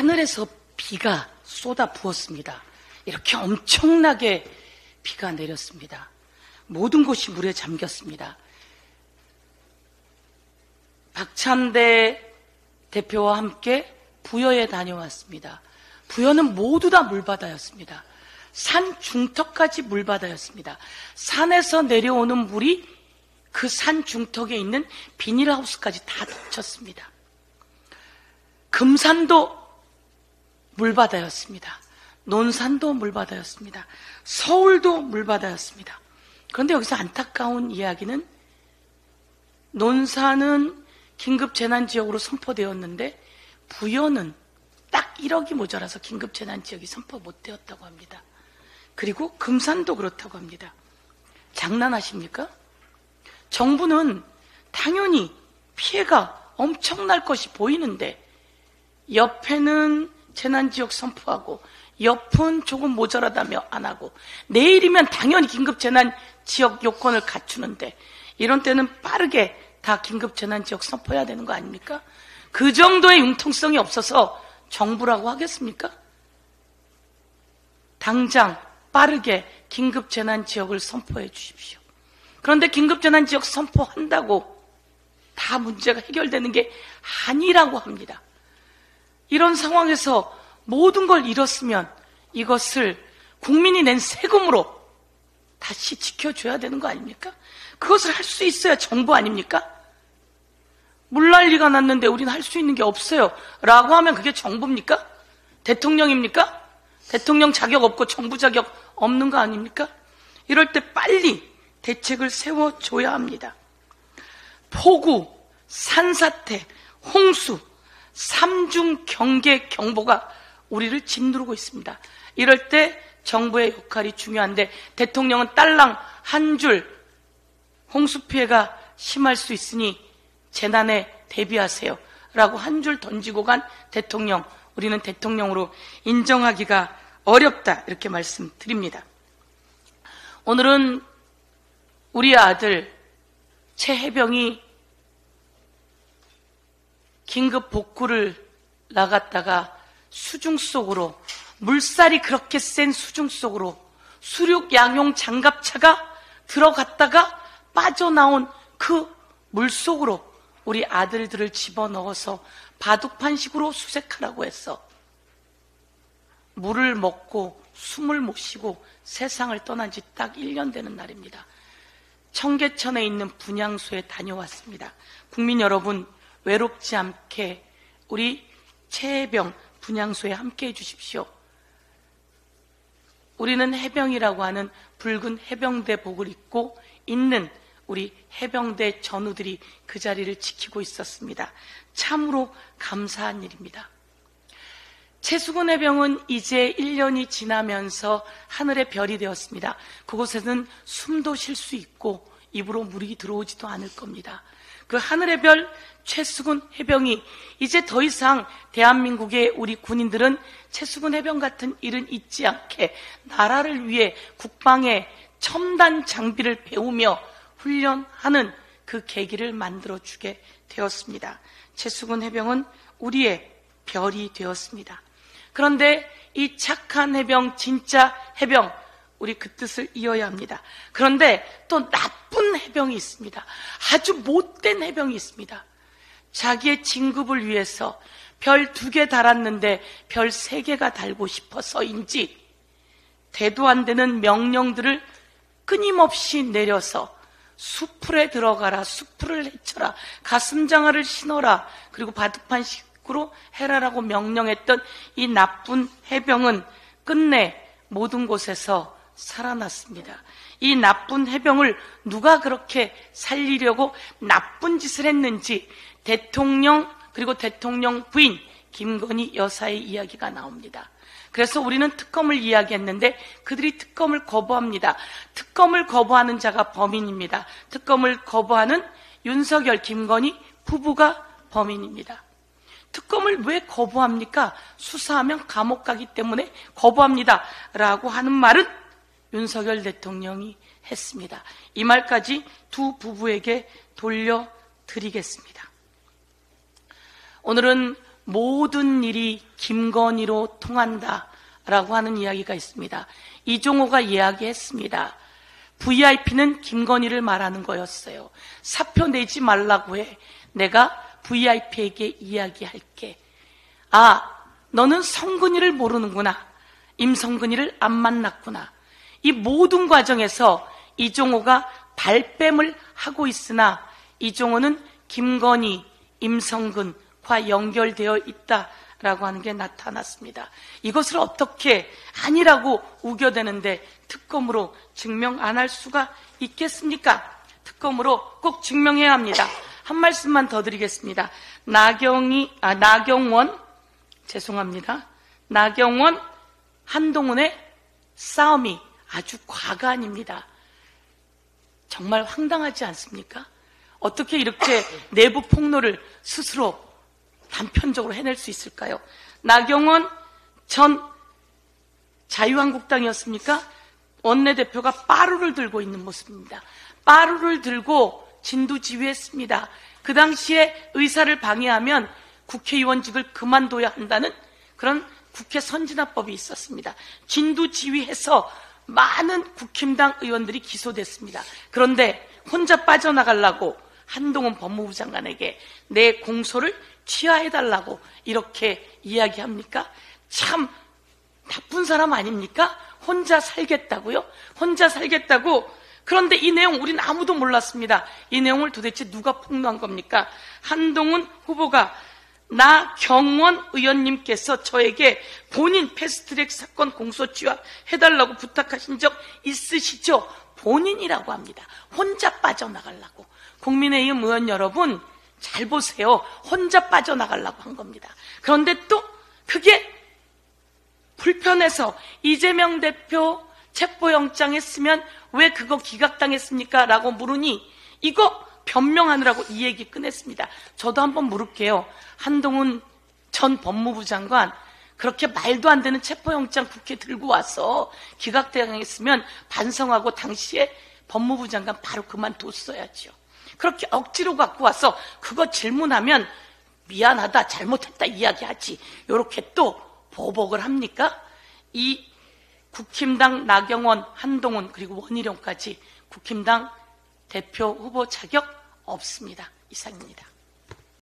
하늘에서 비가 쏟아 부었습니다. 이렇게 엄청나게 비가 내렸습니다. 모든 곳이 물에 잠겼습니다. 박찬대 대표와 함께 부여에 다녀왔습니다. 부여는 모두 다 물바다였습니다. 산 중턱까지 물바다였습니다. 산에서 내려오는 물이 그 산 중턱에 있는 비닐하우스까지 다 덮쳤습니다. 금산도 물바다였습니다. 논산도 물바다였습니다. 서울도 물바다였습니다. 그런데 여기서 안타까운 이야기는 논산은 긴급재난지역으로 선포되었는데 부여는 딱 1억이 모자라서 긴급재난지역이 선포 못되었다고 합니다. 그리고 금산도 그렇다고 합니다. 장난하십니까? 정부는 당연히 피해가 엄청날 것이 보이는데 옆에는 재난지역 선포하고 옆은 조금 모자라다며 안 하고 내일이면 당연히 긴급재난지역 요건을 갖추는데 이런 때는 빠르게 다 긴급재난지역 선포해야 되는 거 아닙니까? 그 정도의 융통성이 없어서 정부라고 하겠습니까? 당장 빠르게 긴급재난지역을 선포해 주십시오. 그런데 긴급재난지역 선포한다고 다 문제가 해결되는 게 아니라고 합니다. 이런 상황에서 모든 걸 잃었으면 이것을 국민이 낸 세금으로 다시 지켜줘야 되는 거 아닙니까? 그것을 할 수 있어야 정부 아닙니까? 물난리가 났는데 우리는 할 수 있는 게 없어요 라고 하면 그게 정부입니까? 대통령입니까? 대통령 자격 없고 정부 자격 없는 거 아닙니까? 이럴 때 빨리 대책을 세워줘야 합니다. 폭우, 산사태, 홍수, 3중 경계 경보가 우리를 짓누르고 있습니다. 이럴 때 정부의 역할이 중요한데 대통령은 딸랑 한 줄 홍수 피해가 심할 수 있으니 재난에 대비하세요 라고 한 줄 던지고 간 대통령, 우리는 대통령으로 인정하기가 어렵다 이렇게 말씀드립니다. 오늘은 우리 아들 최혜병이 긴급 복구를 나갔다가 수중 속으로, 물살이 그렇게 센 수중 속으로 수륙 양용 장갑차가 들어갔다가 빠져나온 그 물속으로 우리 아들들을 집어넣어서 바둑판식으로 수색하라고 했어. 물을 먹고 숨을 못 쉬고 세상을 떠난 지 딱 1년 되는 날입니다. 청계천에 있는 분향소에 다녀왔습니다. 국민 여러분, 외롭지 않게 우리 최혜병 분향소에 함께 해주십시오. 우리는 해병이라고 하는 붉은 해병대복을 입고 있는 우리 해병대 전우들이 그 자리를 지키고 있었습니다. 참으로 감사한 일입니다. 최수근 해병은 이제 1년이 지나면서 하늘의 별이 되었습니다. 그곳에는 숨도 쉴 수 있고 입으로 물이 들어오지도 않을 겁니다. 그 하늘의 별 최수근 해병이 이제 더 이상 대한민국의 우리 군인들은 최수근 해병 같은 일은 잊지 않게 나라를 위해 국방의 첨단 장비를 배우며 훈련하는 그 계기를 만들어주게 되었습니다. 최수근 해병은 우리의 별이 되었습니다. 그런데 이 착한 해병, 진짜 해병, 우리 그 뜻을 이어야 합니다. 그런데 또 나쁜 해병이 있습니다. 아주 못된 해병이 있습니다. 자기의 진급을 위해서 별 2개 달았는데 별 3개가 달고 싶어서인지 대도 안 되는 명령들을 끊임없이 내려서 수풀에 들어가라, 수풀을 헤쳐라, 가슴장화를 신어라, 그리고 바둑판식으로 해라라고 명령했던 이 나쁜 해병은 끝내 모든 곳에서 살아났습니다. 이 나쁜 해병을 누가 그렇게 살리려고 나쁜 짓을 했는지 대통령 그리고 대통령 부인 김건희 여사의 이야기가 나옵니다. 그래서 우리는 특검을 이야기했는데 그들이 특검을 거부합니다. 특검을 거부하는 자가 범인입니다. 특검을 거부하는 윤석열, 김건희 부부가 범인입니다. 특검을 왜 거부합니까? 수사하면 감옥 가기 때문에 거부합니다 라고 하는 말은 윤석열 대통령이 했습니다. 이 말까지 두 부부에게 돌려드리겠습니다. 오늘은 모든 일이 김건희로 통한다라고 하는 이야기가 있습니다. 이종호가 이야기했습니다. VIP는 김건희를 말하는 거였어요. 사표 내지 말라고 해. 내가 VIP에게 이야기할게. 아, 너는 성근이를 모르는구나. 임성근이를 안 만났구나. 이 모든 과정에서 이종호가 발뺌을 하고 있으나 이종호는 김건희, 임성근과 연결되어 있다라고 하는 게 나타났습니다. 이것을 어떻게 아니라고 우겨대는데 특검으로 증명 안 할 수가 있겠습니까? 특검으로 꼭 증명해야 합니다. 한 말씀만 더 드리겠습니다. 나경원, 한동훈의 싸움이 아주 과간입니다. 정말 황당하지 않습니까? 어떻게 이렇게 내부 폭로를 스스로 단편적으로 해낼 수 있을까요? 나경원 전 자유한국당이었습니까? 원내대표가 빠루를 들고 있는 모습입니다. 빠루를 들고 진두지휘했습니다. 그 당시에 의사를 방해하면 국회의원직을 그만둬야 한다는 그런 국회 선진화법이 있었습니다. 진두지휘해서 많은 국힘당 의원들이 기소됐습니다. 그런데 혼자 빠져나가려고 한동훈 법무부 장관에게 내 공소를 취하해달라고 이렇게 이야기합니까? 참 나쁜 사람 아닙니까? 혼자 살겠다고요? 혼자 살겠다고. 그런데 이 내용 우린 아무도 몰랐습니다. 이 내용을 도대체 누가 폭로한 겁니까? 한동훈 후보가 나경원 의원님께서 저에게 본인 패스트트랙 사건 공소 취하해달라고 부탁하신 적 있으시죠? 본인이라고 합니다. 혼자 빠져나가려고. 국민의힘 의원 여러분 잘 보세요. 혼자 빠져나가려고 한 겁니다. 그런데 또 그게 불편해서 이재명 대표 체포영장 했으면 왜 그거 기각당했습니까? 라고 물으니 이거 변명하느라고 이 얘기 꺼냈습니다. 저도 한번 물을게요. 한동훈 전 법무부 장관 그렇게 말도 안 되는 체포영장 국회 들고 와서 기각당했으면 반성하고 당시에 법무부 장관 바로 그만뒀어야죠. 그렇게 억지로 갖고 와서 그거 질문하면 미안하다, 잘못했다 이야기하지. 이렇게 또 보복을 합니까? 이 국힘당 나경원, 한동훈 그리고 원희룡까지 국힘당 대표 후보 자격 없습니다. 이상입니다.